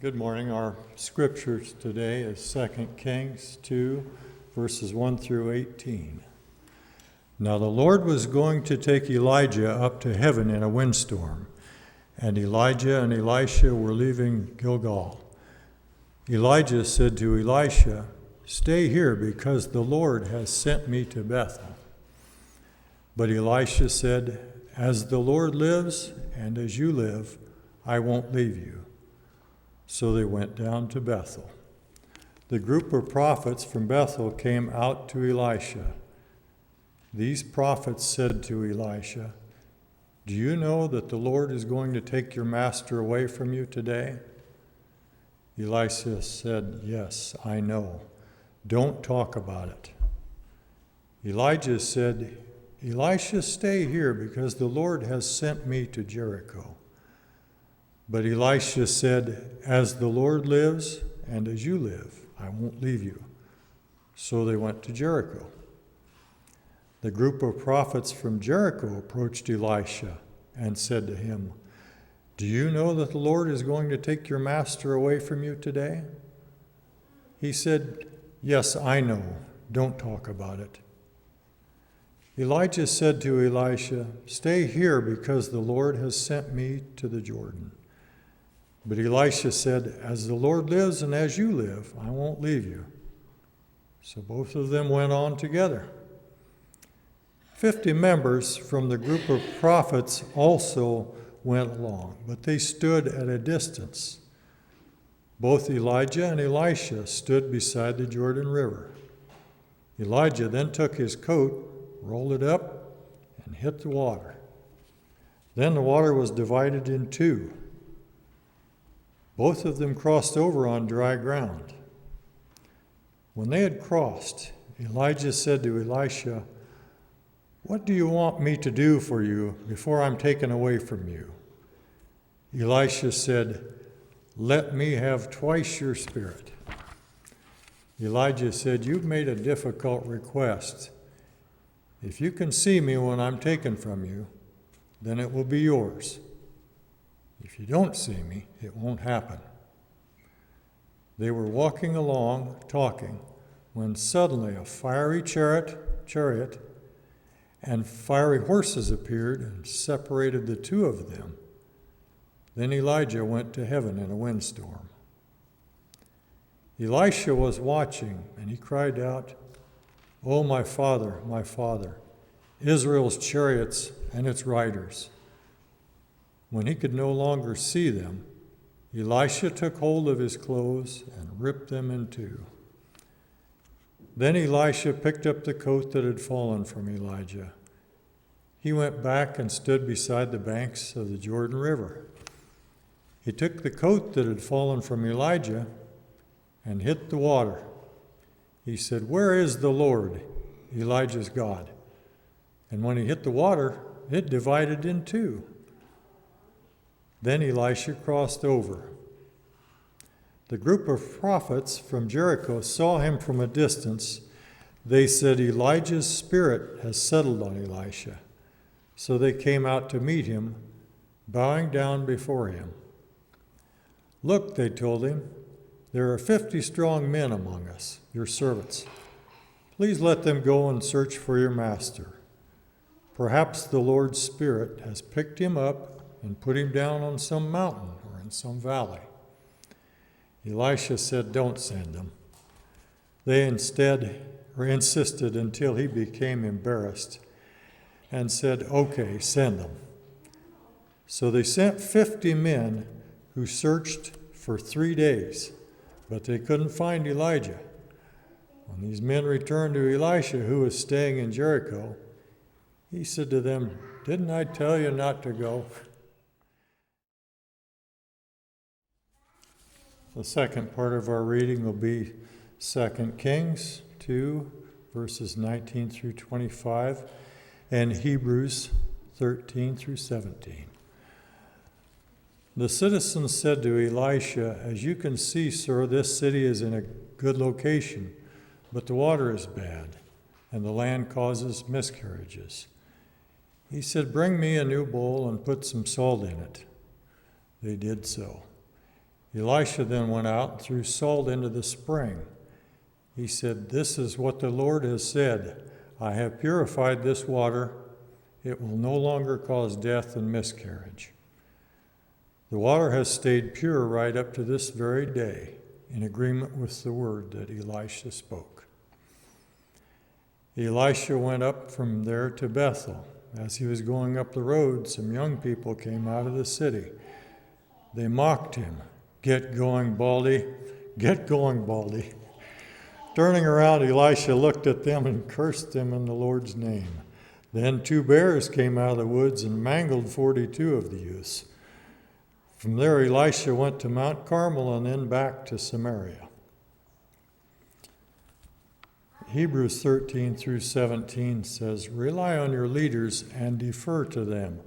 Good morning. Our scriptures today is 2 Kings 2, verses 1 through 18. Now the Lord was going to take Elijah up to heaven in a windstorm, and Elijah and Elisha were leaving Gilgal. Elijah said to Elisha, "Stay here, because the Lord has sent me to Bethel." But Elisha said, "As the Lord lives, and as you live, I won't leave you." So they went down to Bethel. The group of prophets from Bethel came out to Elisha. These prophets said to Elisha, "Do you know that the Lord is going to take your master away from you today?" Elisha said, "Yes, I know. Don't talk about it." Elijah said, "Elisha, stay here, because the Lord has sent me to Jericho." But Elisha said, "As the Lord lives, and as you live, I won't leave you." So they went to Jericho. The group of prophets from Jericho approached Elisha and said to him, "Do you know that the Lord is going to take your master away from you today?" He said, "Yes, I know. Don't talk about it." Elijah said to Elisha, "Stay here, because the Lord has sent me to the Jordan." But Elisha said, "As the Lord lives and as you live, I won't leave you." So both of them went on together. 50 members from the group of prophets also went along, but they stood at a distance. Both Elijah and Elisha stood beside the Jordan River. Elijah then took his coat, rolled it up, and hit the water. Then the water was divided in two. Both of them crossed over on dry ground. When they had crossed, Elijah said to Elisha, "What do you want me to do for you before I'm taken away from you?" Elisha said, "Let me have twice your spirit." Elijah said, "You've made a difficult request. If you can see me when I'm taken from you, then it will be yours. If you don't see me, it won't happen." They were walking along, talking, when suddenly a fiery chariot and fiery horses appeared and separated the two of them. Then Elijah went to heaven in a windstorm. Elisha was watching, and he cried out, "Oh, my father, Israel's chariots and its riders." When he could no longer see them, Elisha took hold of his clothes and ripped them in two. Then Elisha picked up the coat that had fallen from Elijah. He went back and stood beside the banks of the Jordan River. He took the coat that had fallen from Elijah and hit the water. He said, "Where is the Lord, Elijah's God?" And when he hit the water, it divided in two. Then Elisha crossed over. The group of prophets from Jericho saw him from a distance. They said, "Elijah's spirit has settled on Elisha." So they came out to meet him, bowing down before him. "Look," they told him, "there are 50 strong men among us, your servants. Please let them go and search for your master. Perhaps the Lord's Spirit has picked him up and put him down on some mountain or in some valley." Elisha said, "Don't send them." They insisted until he became embarrassed and said, "Okay, send them." So they sent 50 men who searched for 3 days, but they couldn't find Elijah. When these men returned to Elisha, who was staying in Jericho, he said to them, "Didn't I tell you not to go?" The second part of our reading will be 2 Kings 2, verses 19 through 25, and Hebrews 13 through 17. The citizens said to Elisha, "As you can see, sir, this city is in a good location, but the water is bad, and the land causes miscarriages." He said, "Bring me a new bowl and put some salt in it." They did so. Elisha then went out and threw salt into the spring. He said, "This is what the Lord has said. I have purified this water. It will no longer cause death and miscarriage." The water has stayed pure right up to this very day, in agreement with the word that Elisha spoke. Elisha went up from there to Bethel. As he was going up the road, some young people came out of the city. They mocked him. "Get going, Baldy. Get going, Baldy." Turning around, Elisha looked at them and cursed them in the Lord's name. Then 2 bears came out of the woods and mangled 42 of the youths. From there, Elisha went to Mount Carmel and then back to Samaria. Hebrews 13 through 17 says, "Rely on your leaders and defer to them,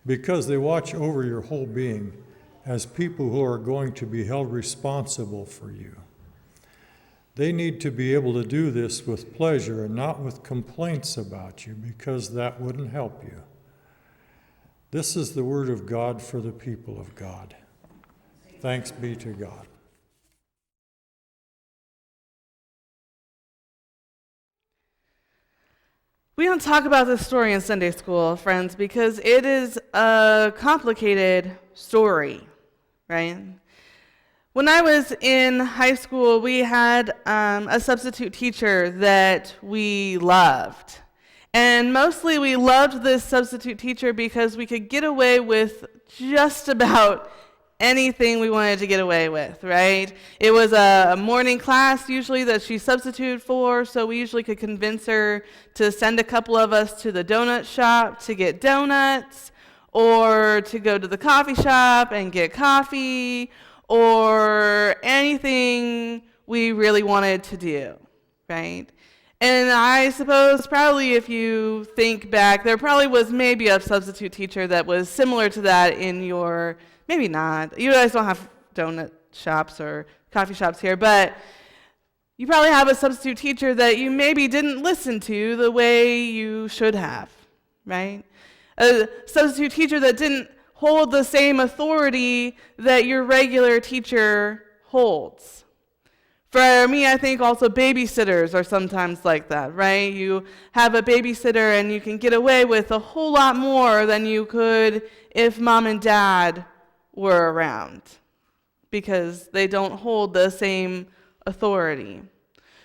because they watch over your whole being as people who are going to be held responsible for you. They need to be able to do this with pleasure and not with complaints about you, because that wouldn't help you." This is the word of God for the people of God. Thanks be to God. We don't talk about this story in Sunday school, friends, because it is a complicated story, right? When I was in high school, we had a substitute teacher that we loved. And mostly we loved this substitute teacher because we could get away with just about anything we wanted to get away with, right? It was a morning class usually that she substituted for, so we usually could convince her to send a couple of us to the donut shop to get donuts, or to go to the coffee shop and get coffee, or anything we really wanted to do, right? And I suppose probably if you think back, there probably was maybe a substitute teacher that was similar to that in your, maybe not. You guys don't have donut shops or coffee shops here, but you probably have a substitute teacher that you maybe didn't listen to the way you should have, right? A substitute teacher that didn't hold the same authority that your regular teacher holds. For me, I think also babysitters are sometimes like that, right? You have a babysitter and you can get away with a whole lot more than you could if mom and dad were around, because they don't hold the same authority.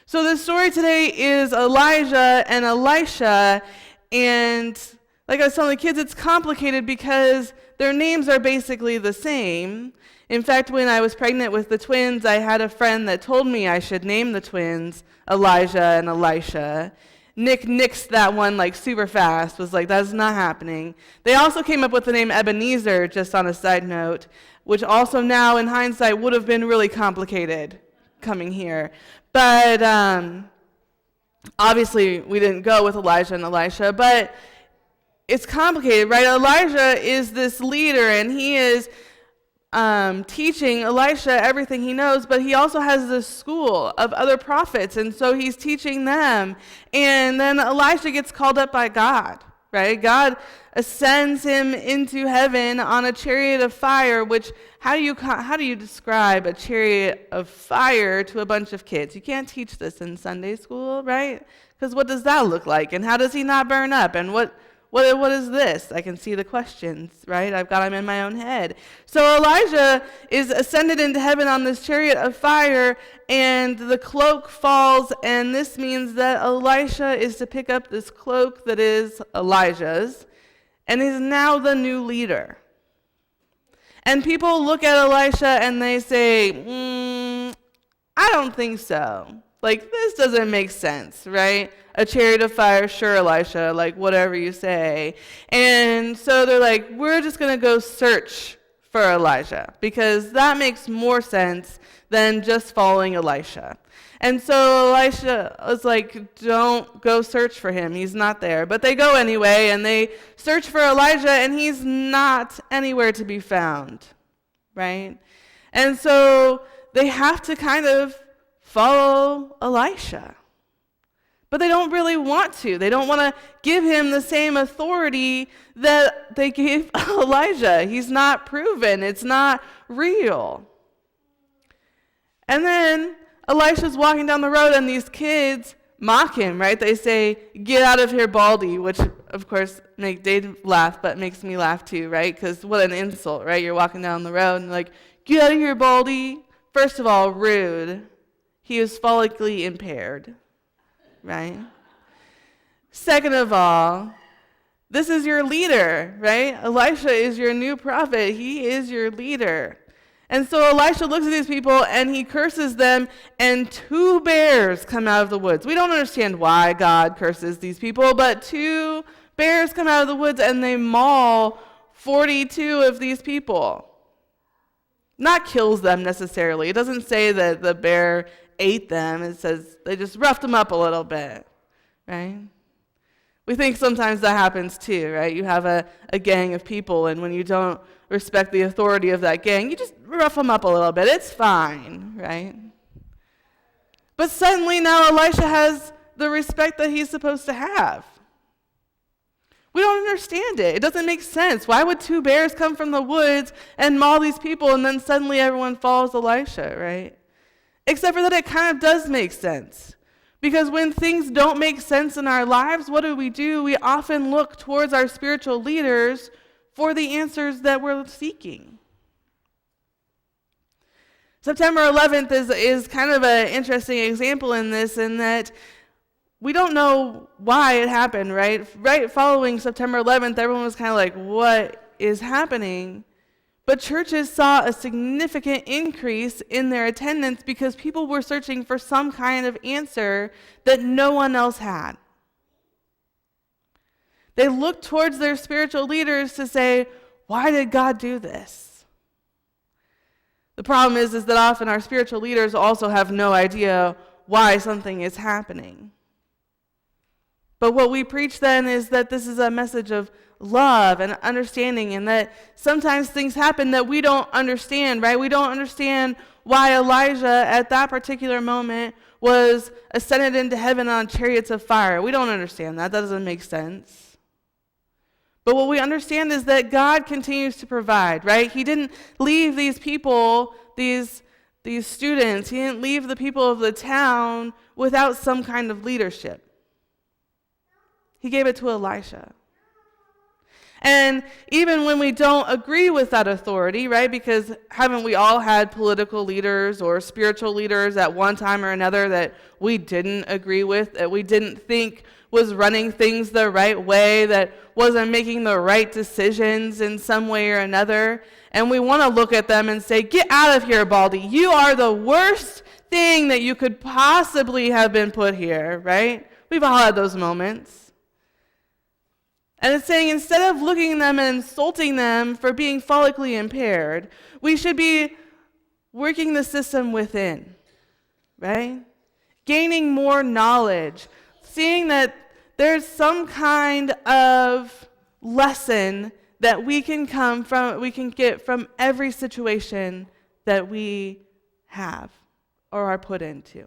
So the story today is Elijah and Elisha, and like I was telling the kids, it's complicated because their names are basically the same. In fact, when I was pregnant with the twins, I had a friend that told me I should name the twins Elijah and Elisha. Nick nixed that one like super fast, was like, that's not happening. They also came up with the name Ebenezer, just on a side note, which also now in hindsight would have been really complicated coming here. But obviously we didn't go with Elijah and Elisha, but it's complicated, right? Elijah is this leader, and he is teaching Elisha everything he knows, but he also has this school of other prophets, and so he's teaching them. And then Elisha gets called up by God, right? God ascends him into heaven on a chariot of fire, which, how do you describe a chariot of fire to a bunch of kids? You can't teach this in Sunday school, right? Because what does that look like? And how does he not burn up? And what is this? I can see the questions, right? I've got them in my own head. So Elijah is ascended into heaven on this chariot of fire, and the cloak falls, and this means that Elisha is to pick up this cloak that is Elijah's, and is now the new leader. And people look at Elisha and they say, I don't think so. Like, this doesn't make sense, right? A chariot of fire, sure, Elisha, like, whatever you say. And so they're like, we're just going to go search for Elijah, because that makes more sense than just following Elisha. And so Elisha was like, don't go search for him. He's not there. But they go anyway, and they search for Elijah, and he's not anywhere to be found, right? And so they have to kind of follow Elisha. But they don't really want to. They don't want to give him the same authority that they gave Elijah. He's not proven. It's not real. And then Elisha's walking down the road and these kids mock him, right? They say, "Get out of here, Baldy," which of course make Dave laugh, but makes me laugh too, right? Because what an insult, right? You're walking down the road and like, "Get out of here, Baldy." First of all, rude. He was follically impaired, right? Second of all, this is your leader, right? Elisha is your new prophet. He is your leader. And so Elisha looks at these people and he curses them, and 2 bears come out of the woods. We don't understand why God curses these people, but 2 bears come out of the woods and they maul 42 of these people. Not kills them necessarily. It doesn't say that the bear ate them. It says they just roughed them up a little bit, right? We think sometimes that happens too, right? You have a gang of people, and when you don't respect the authority of that gang, you just rough them up a little bit. It's fine, right? But suddenly now Elisha has the respect that he's supposed to have. We don't understand it. It doesn't make sense. Why would 2 bears come from the woods and maul these people, and then suddenly everyone follows Elisha, right? Except for that it kind of does make sense. Because when things don't make sense in our lives, what do? We often look towards our spiritual leaders for the answers that we're seeking. September 11th is kind of an interesting example in this, in that we don't know why it happened, right? Right following September 11th, everyone was kind of like, what is happening? But churches saw a significant increase in their attendance because people were searching for some kind of answer that no one else had. They looked towards their spiritual leaders to say, why did God do this? The problem is that often our spiritual leaders also have no idea why something is happening. But what we preach then is that this is a message of love and understanding, and that sometimes things happen that we don't understand, right? We don't understand why Elijah at that particular moment was ascended into heaven on chariots of fire. We don't understand that. That doesn't make sense. But what we understand is that God continues to provide, right? He didn't leave these people, these students, he didn't leave the people of the town without some kind of leadership. He gave it to Elisha. And even when we don't agree with that authority, right, because haven't we all had political leaders or spiritual leaders at one time or another that we didn't agree with, that we didn't think was running things the right way, that wasn't making the right decisions in some way or another, and we want to look at them and say, "Get out of here, Baldy. You are the worst thing that you could possibly have been put here," right? We've all had those moments. And it's saying instead of looking at them and insulting them for being follically impaired, we should be working the system within, right? Gaining more knowledge, seeing that there's some kind of lesson that we can get from every situation that we have or are put into.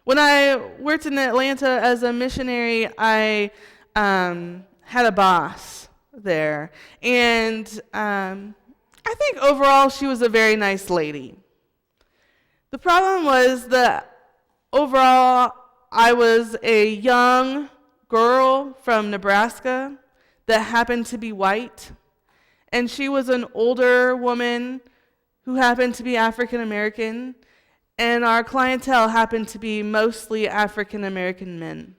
When I worked in Atlanta as a missionary, I had a boss there, and I think overall she was a very nice lady. The problem was that overall I was a young girl from Nebraska that happened to be white, and she was an older woman who happened to be African American, and our clientele happened to be mostly African American men.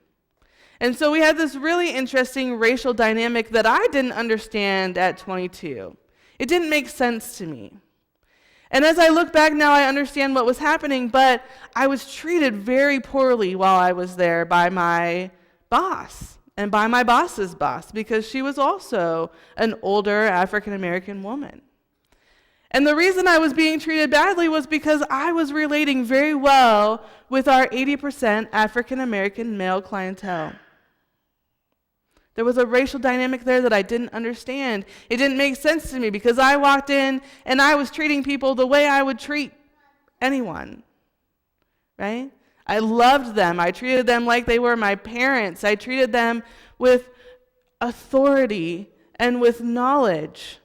And so we had this really interesting racial dynamic that I didn't understand at 22. It didn't make sense to me. And as I look back now, I understand what was happening, but I was treated very poorly while I was there by my boss and by my boss's boss, because she was also an older African American woman. And the reason I was being treated badly was because I was relating very well with our 80% African American male clientele. There was a racial dynamic there that I didn't understand. It didn't make sense to me because I walked in and I was treating people the way I would treat anyone, right? I loved them. I treated them like they were my parents. I treated them with authority and with knowledge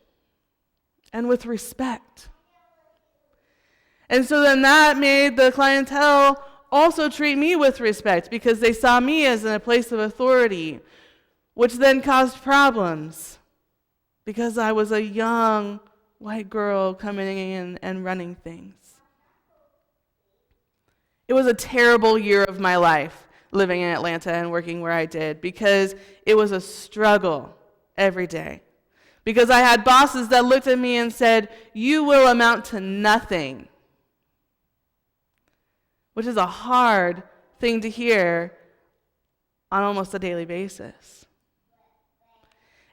and with respect. And so then that made the clientele also treat me with respect because they saw me as in a place of authority, which then caused problems because I was a young white girl coming in and running things. It was a terrible year of my life living in Atlanta and working where I did because it was a struggle every day. Because I had bosses that looked at me and said, "You will amount to nothing," which is a hard thing to hear on almost a daily basis.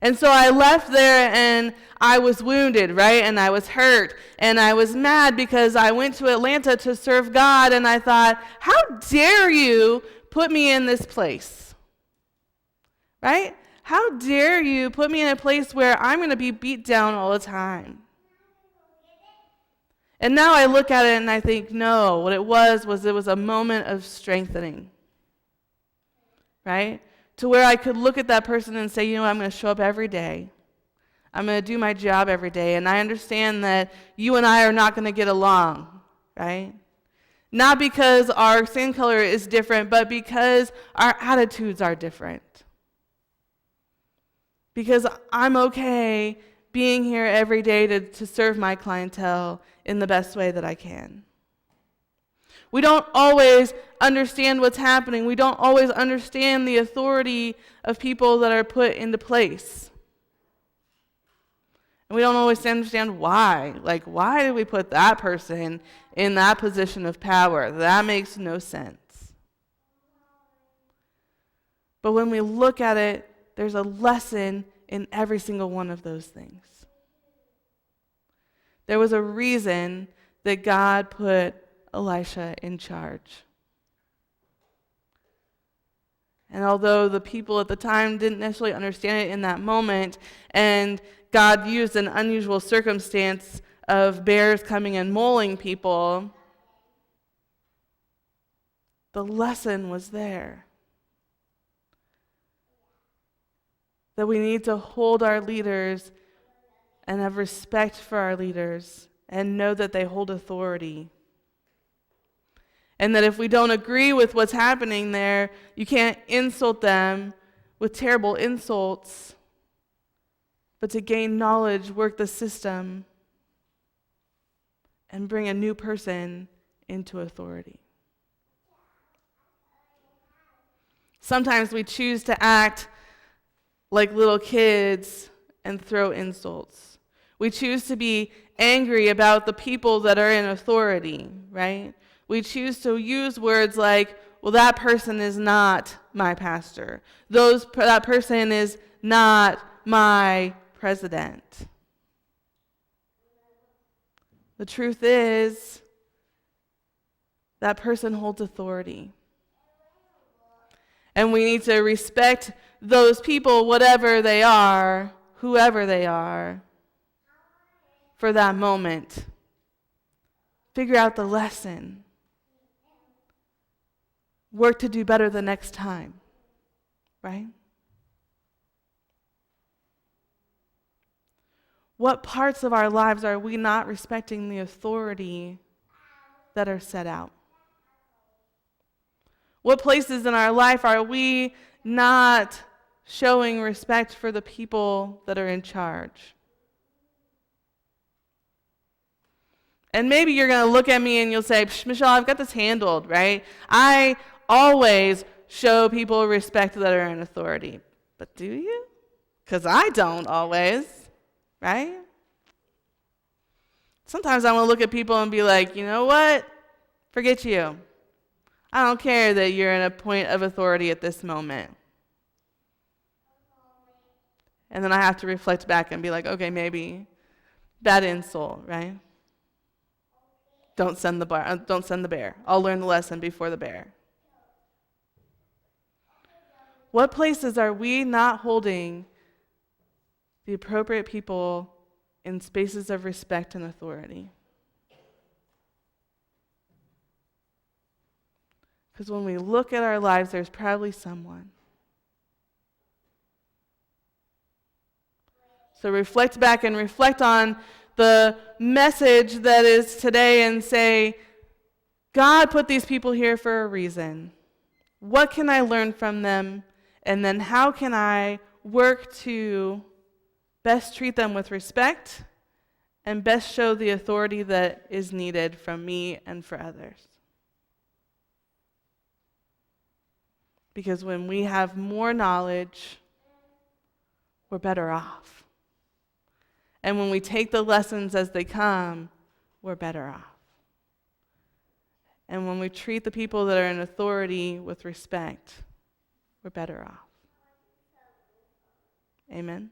And so I left there and I was wounded, right? And I was hurt and I was mad because I went to Atlanta to serve God and I thought, how dare you put me in this place, right? How dare you put me in a place where I'm going to be beat down all the time? And now I look at it and I think, no, what it was a moment of strengthening, right? To where I could look at that person and say, I'm going to show up every day. I'm going to do my job every day. And I understand that you and I are not going to get along, right? Not because our skin color is different, but because our attitudes are different. Because I'm okay being here every day to serve my clientele in the best way that I can. We don't always understand what's happening. We don't always understand the authority of people that are put into place. And we don't always understand why. Like, why did we put that person in that position of power? That makes no sense. But when we look at it, there's a lesson in every single one of those things. There was a reason that God put Elisha in charge. And although the people at the time didn't necessarily understand it in that moment, and God used an unusual circumstance of bears coming and mauling people, the lesson was there. That we need to hold our leaders and have respect for our leaders and know that they hold authority. And that if we don't agree with what's happening there, you can't insult them with terrible insults, but to gain knowledge, work the system, and bring a new person into authority. Sometimes we choose to act like little kids and throw insults. We choose to be angry about the people that are in authority, right? We choose to use words like, well, that person is not my pastor. That person is not my president. The truth is, that person holds authority. And we need to respect those people, whatever they are, whoever they are, for that moment. Figure out the lesson. Work to do better the next time, right? What parts of our lives are we not respecting the authority that are set out? What places in our life are we not showing respect for the people that are in charge? And maybe you're going to look at me and you'll say, Michelle, I've got this handled, right? I always show people respect that are in authority. But do you? Because I don't always, right? Sometimes I want to look at people and be like, you know what? Forget you. I don't care that you're in a point of authority at this moment. And then I have to reflect back and be like, okay, maybe bad insult, right? Don't send the bear. I'll learn the lesson before the bear. What places are we not holding the appropriate people in spaces of respect and authority? Because when we look at our lives, there's probably someone. So reflect back and reflect on the message that is today and say, God put these people here for a reason. What can I learn from them? And then how can I work to best treat them with respect and best show the authority that is needed from me and for others? Because when we have more knowledge, we're better off. And when we take the lessons as they come, we're better off. And when we treat the people that are in authority with respect, we're better off. Amen.